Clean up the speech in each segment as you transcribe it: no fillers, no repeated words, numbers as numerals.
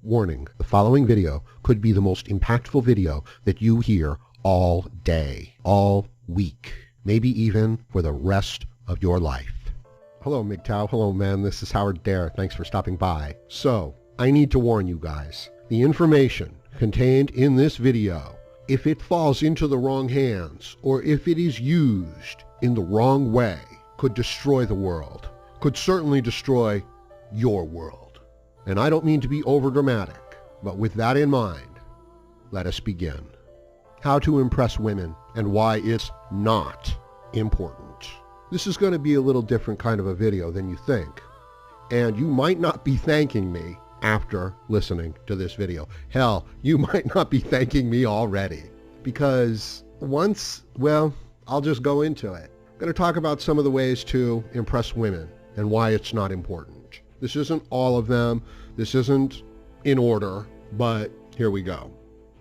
Warning, the following video could be the most impactful video that you hear all day, all week, maybe even for the rest of your life. Hello, MGTOW. Hello, man. This is Howard Dare. Thanks for stopping by. So, I need to warn you guys. The information contained in this video, if it falls into the wrong hands, or if it is used in the wrong way, could destroy the world. Could certainly destroy your world. And I don't mean to be overdramatic, but with that in mind, let us begin. How to impress women and why it's not important. This is going to be a little different kind of a video than you think. And you might not be thanking me after listening to this video. Hell, you might not be thanking me already. Because I'll just go into it. I'm going to talk about some of the ways to impress women and why it's not important. This isn't all of them. This isn't in order, but here we go.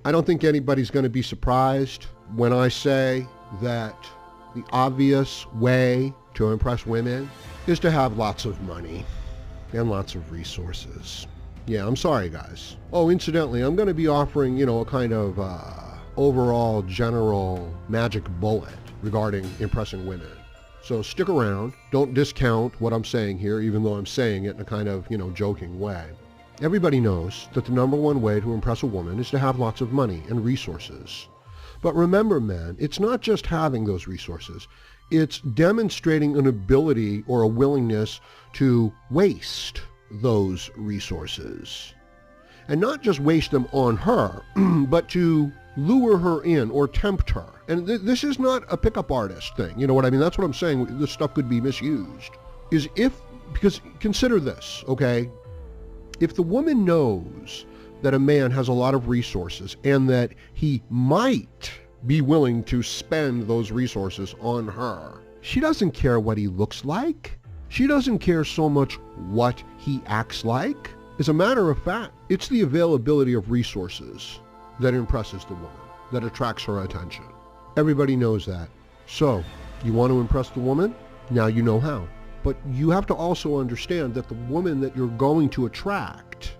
I don't think anybody's going to be surprised when I say that the obvious way to impress women is to have lots of money and lots of resources. Yeah, I'm sorry, guys. Oh, incidentally, I'm going to be offering, a kind of overall general magic bullet regarding impressing women. So stick around. Don't discount what I'm saying here, even though I'm saying it in a kind of, joking way. Everybody knows that the number one way to impress a woman is to have lots of money and resources. But remember, men, it's not just having those resources. It's demonstrating an ability or a willingness to waste those resources. And not just waste them on her, but to lure her in or tempt her. And this is not a pickup artist thing. You know what I mean? That's what I'm saying. This stuff could be misused. Because consider this, okay? If the woman knows that a man has a lot of resources and that he might be willing to spend those resources on her, she doesn't care what he looks like. She doesn't care so much what he acts like. As a matter of fact, it's the availability of resources that impresses the woman, that attracts her attention. Everybody knows that. So, you want to impress the woman? Now you know how. But you have to also understand that the woman that you're going to attract,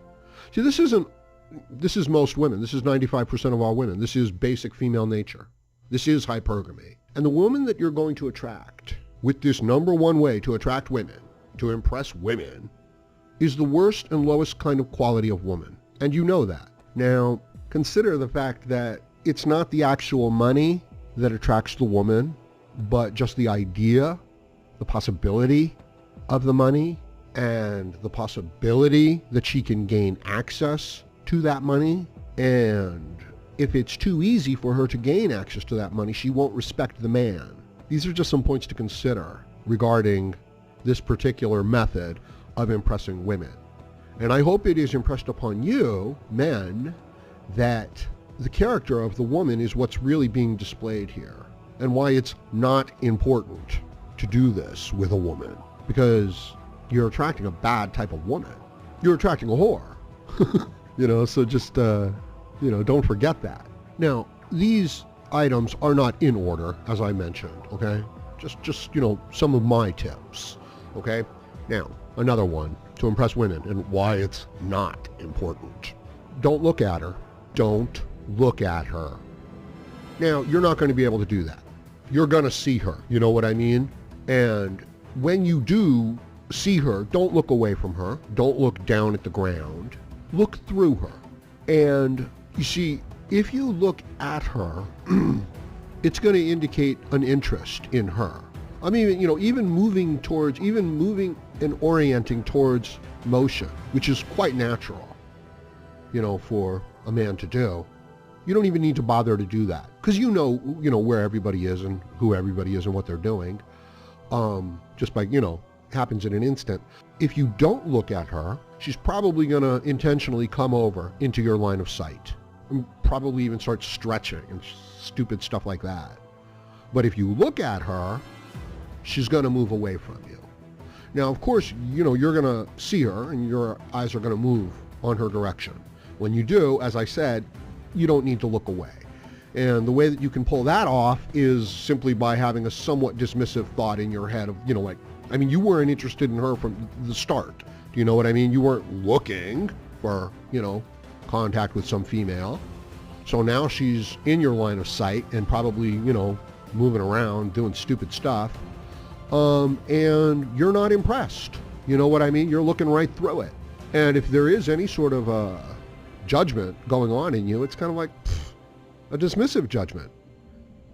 see, this is most women. This is 95% of all women. This is basic female nature. This is hypergamy. And the woman that you're going to attract with this number one way to attract women, to impress women, is the worst and lowest kind of quality of woman. And you know that. Now, consider the fact that it's not the actual money that attracts the woman, but just the idea, the possibility of the money, and the possibility that she can gain access to that money. And if it's too easy for her to gain access to that money, she won't respect the man. These are just some points to consider regarding this particular method of impressing women. And I hope it is impressed upon you, men, that the character of the woman is what's really being displayed here, and why it's not important to do this with a woman, because you're attracting a bad type of woman. You're attracting a whore. So just, don't forget that. Now, these items are not in order, as I mentioned, okay? Just some of my tips, okay? Now, another one to impress women and why it's not important. Don't look at her. Don't look at her. Now, you're not going to be able to do that. You're going to see her, you know what I mean? And when you do see her, don't look away from her. Don't look down at the ground. Look through her. And you see, if you look at her, it's going to indicate an interest in her. I mean, even moving and orienting towards motion, which is quite natural, for a man to do. You don't even need to bother to do that, because where everybody is and who everybody is and what they're doing. Just by, happens in an instant. If you don't look at her, she's probably going to intentionally come over into your line of sight and probably even start stretching and stupid stuff like that. But if you look at her, she's going to move away from you. Now, of course, you're going to see her and your eyes are going to move on her direction. When you do, as I said, you don't need to look away. And the way that you can pull that off is simply by having a somewhat dismissive thought in your head of, you weren't interested in her from the start. Do you know what I mean? You weren't looking. for, contact with some female. So now she's in your line of sight and probably, moving around, doing stupid stuff. And you're not impressed. You know what I mean? You're looking right through it. And if there is any sort of judgment going on in you, it's kind of like a dismissive judgment.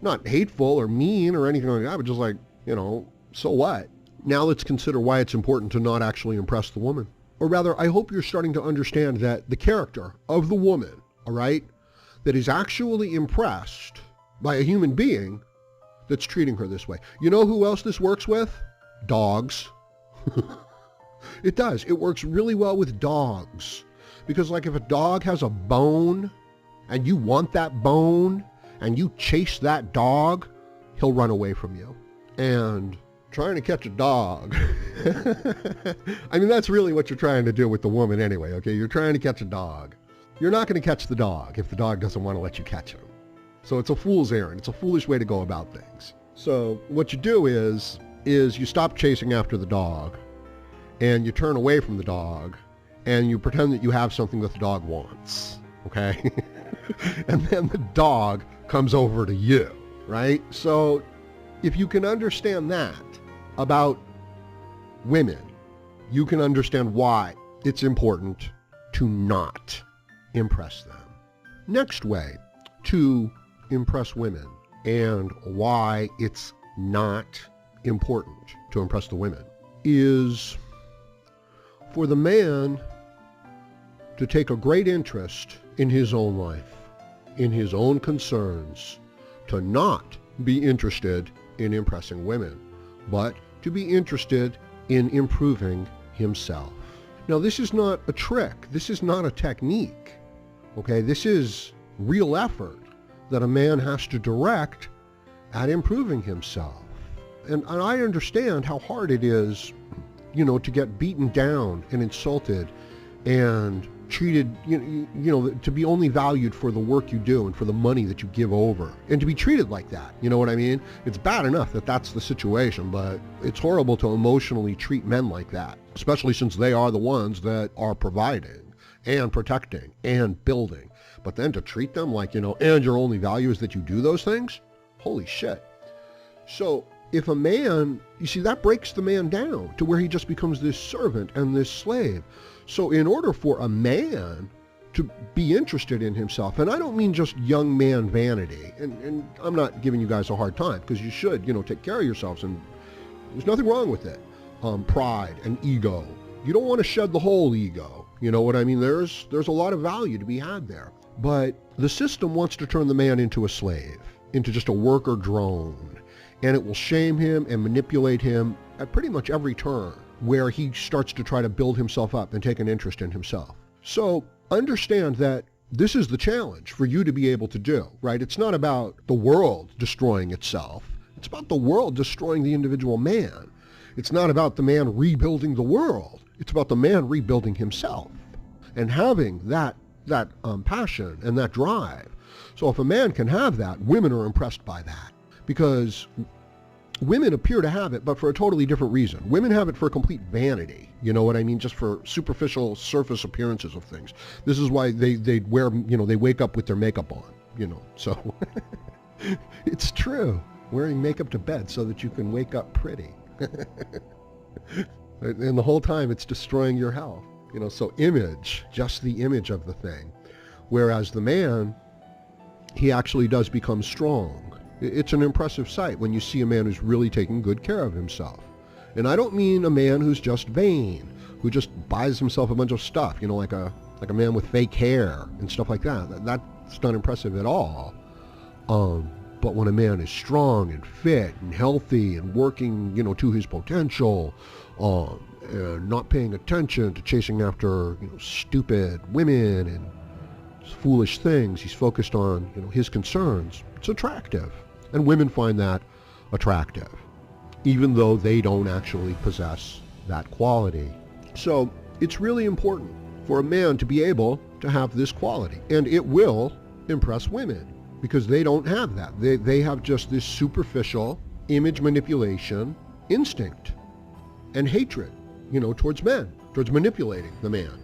Not hateful or mean or anything like that, but just like, so what? Now let's consider why it's important to not actually impress the woman. Or rather, I hope you're starting to understand that the character of the woman, all right, that is actually impressed by a human being that's treating her this way. You know who else this works with? Dogs. It does. It works really well with dogs. Because like if a dog has a bone and you want that bone and you chase that dog, he'll run away from you. And trying to catch a dog. I mean, that's really what you're trying to do with the woman anyway, okay? You're trying to catch a dog. You're not going to catch the dog if the dog doesn't want to let you catch him. So it's a fool's errand. It's a foolish way to go about things. So what you do is you stop chasing after the dog and you turn away from the dog and you pretend that you have something that the dog wants, okay? And then the dog comes over to you, right? So if you can understand that about women, you can understand why it's important to not impress them. Next way to impress women and why it's not important to impress the women is for the man to take a great interest in his own life, in his own concerns, to not be interested in impressing women, but to be interested in improving himself. Now, this is not a trick. This is not a technique. Okay, this is real effort that a man has to direct at improving himself. And I understand how hard it is, to get beaten down and insulted and treated, to be only valued for the work you do and for the money that you give over, and to be treated like that. You know what I mean? It's bad enough that that's the situation, but it's horrible to emotionally treat men like that, especially since they are the ones that are providing and protecting and building. But then to treat them like, and your only value is that you do those things? Holy shit. So if a man, you see, that breaks the man down to where he just becomes this servant and this slave. So in order for a man to be interested in himself, and I don't mean just young man vanity, and I'm not giving you guys a hard time, because you should, take care of yourselves, and there's nothing wrong with it. Pride and ego. You don't want to shed the whole ego. You know what I mean? There's a lot of value to be had there. But the system wants to turn the man into a slave, into just a worker drone, and it will shame him and manipulate him at pretty much every turn, where he starts to try to build himself up and take an interest in himself. So understand that this is the challenge for you to be able to do, right? It's not about the world destroying itself. It's about the world destroying the individual man. It's not about the man rebuilding the world. It's about the man rebuilding himself and having that passion and that drive. So if a man can have that, women are impressed by that, because women appear to have it, but for a totally different reason. Women have it for complete vanity. You know what I mean? Just for superficial surface appearances of things. This is why they wear, they wake up with their makeup on, so it's true. Wearing makeup to bed so that you can wake up pretty. And the whole time it's destroying your health. So image, just the image of the thing. Whereas the man, he actually does become strong. It's an impressive sight when you see a man who's really taking good care of himself. And I don't mean a man who's just vain, who just buys himself a bunch of stuff, like a man with fake hair and stuff like that. That's not impressive at all. But when a man is strong and fit and healthy and working, to his potential, and not paying attention to chasing after, stupid women and foolish things, he's focused on, his concerns. It's attractive. And women find that attractive, even though they don't actually possess that quality. So it's really important for a man to be able to have this quality, and it will impress women because they don't have that. They have just this superficial image manipulation instinct and hatred, towards men, towards manipulating the man.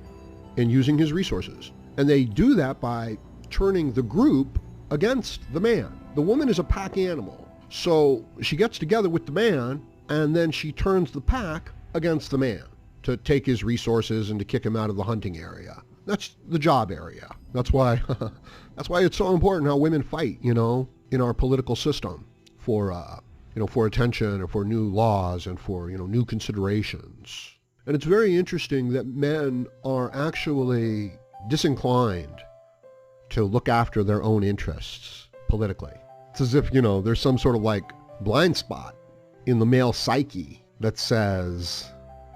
and using his resources. And they do that by turning the group against the man. The woman is a pack animal. So she gets together with the man, and then she turns the pack against the man to take his resources and to kick him out of the hunting area. That's the job area. That's why it's so important how women fight, in our political system for attention or for new laws and for, new considerations. And it's very interesting that men are actually disinclined to look after their own interests politically. It's as if, there's some sort of like blind spot in the male psyche that says,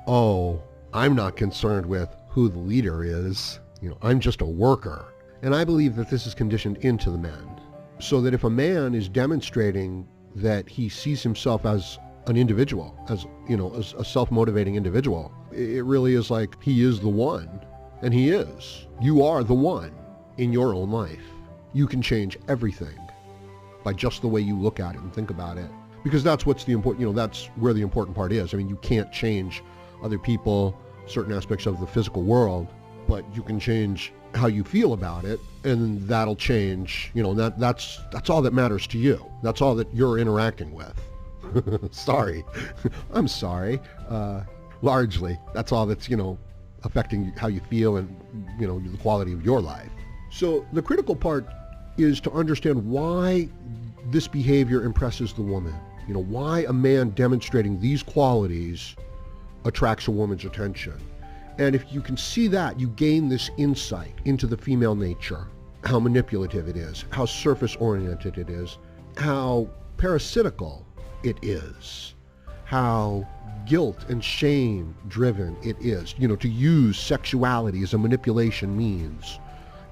oh, I'm not concerned with who the leader is. I'm just a worker. And I believe that this is conditioned into the men. So that if a man is demonstrating that he sees himself as an individual, as a self-motivating individual, it really is like he is the one, and he is. You are the one in your own life. You can change everything by just the way you look at it and think about it. Because that's what's the important, that's where the important part is. I mean, you can't change other people, certain aspects of the physical world, but you can change how you feel about it, and that'll change, that's all that matters to you. That's all that you're interacting with. Sorry. I'm sorry. Largely, that's all that's, affecting how you feel and, the quality of your life. So the critical part is to understand why this behavior impresses the woman. Why a man demonstrating these qualities attracts a woman's attention. And if you can see that, you gain this insight into the female nature, how manipulative it is, how surface-oriented it is, how parasitical it is, how guilt and shame-driven it is, to use sexuality as a manipulation means,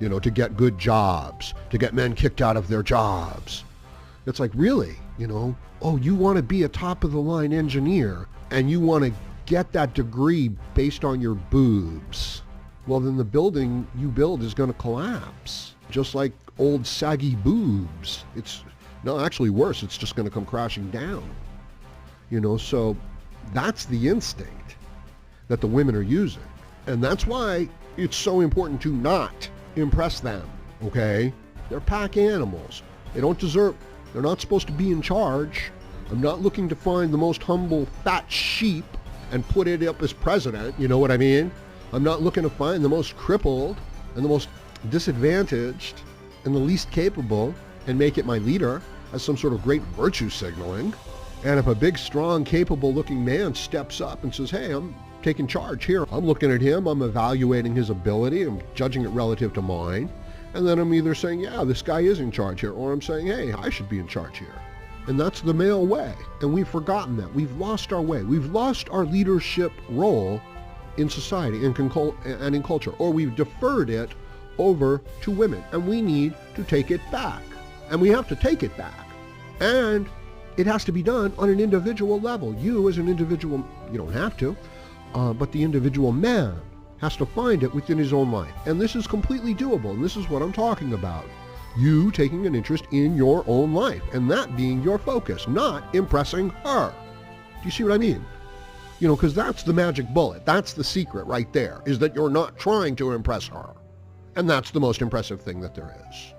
to get good jobs, to get men kicked out of their jobs. It's like, really, oh, you want to be a top-of-the-line engineer, and you want to get that degree based on your boobs. Well, then the building you build is going to collapse, just like old saggy boobs. Actually worse, it's just going to come crashing down. So that's the instinct that the women are using. And that's why it's so important to not impress them, okay? They're pack animals. They're not supposed to be in charge. I'm not looking to find the most humble fat sheep and put it up as president, you know what I mean? I'm not looking to find the most crippled and the most disadvantaged and the least capable and make it my leader as some sort of great virtue signaling. And if a big, strong, capable-looking man steps up and says, hey, I'm taking charge here, I'm looking at him, I'm evaluating his ability, I'm judging it relative to mine, and then I'm either saying, yeah, this guy is in charge here, or I'm saying, hey, I should be in charge here. And that's the male way. And we've forgotten that. We've lost our way. We've lost our leadership role in society and in culture, or we've deferred it over to women. And we need to take it back. And we have to take it back. And it has to be done on an individual level. You as an individual, you don't have to, but the individual man has to find it within his own life. And this is completely doable. And this is what I'm talking about. You taking an interest in your own life, and that being your focus, not impressing her. Do you see what I mean? Because that's the magic bullet. That's the secret right there, is that you're not trying to impress her. And that's the most impressive thing that there is.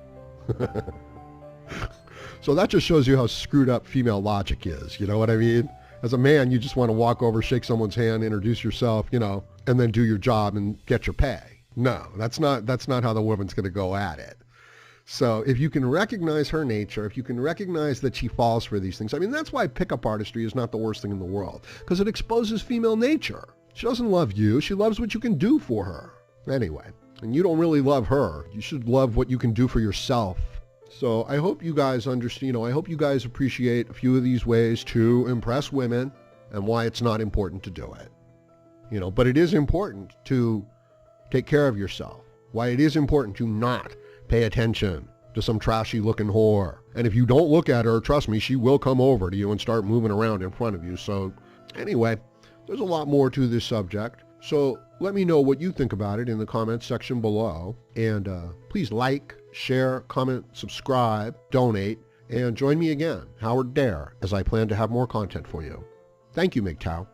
So that just shows you how screwed up female logic is, you know what I mean? As a man, you just want to walk over, shake someone's hand, introduce yourself, and then do your job and get your pay. No, that's not how the woman's going to go at it. So if you can recognize her nature, if you can recognize that she falls for these things, that's why pickup artistry is not the worst thing in the world, because it exposes female nature. She doesn't love you. She loves what you can do for her. Anyway, and you don't really love her. You should love what you can do for yourself. So I hope you guys understand, I hope you guys appreciate a few of these ways to impress women and why it's not important to do it. But it is important to take care of yourself. Why it is important to not pay attention to some trashy looking whore. And if you don't look at her, trust me, she will come over to you and start moving around in front of you. So anyway, there's a lot more to this subject. So let me know what you think about it in the comments section below. And please like, share, comment, subscribe, donate, and join me again, Howard Dare, as I plan to have more content for you. Thank you, MGTOW.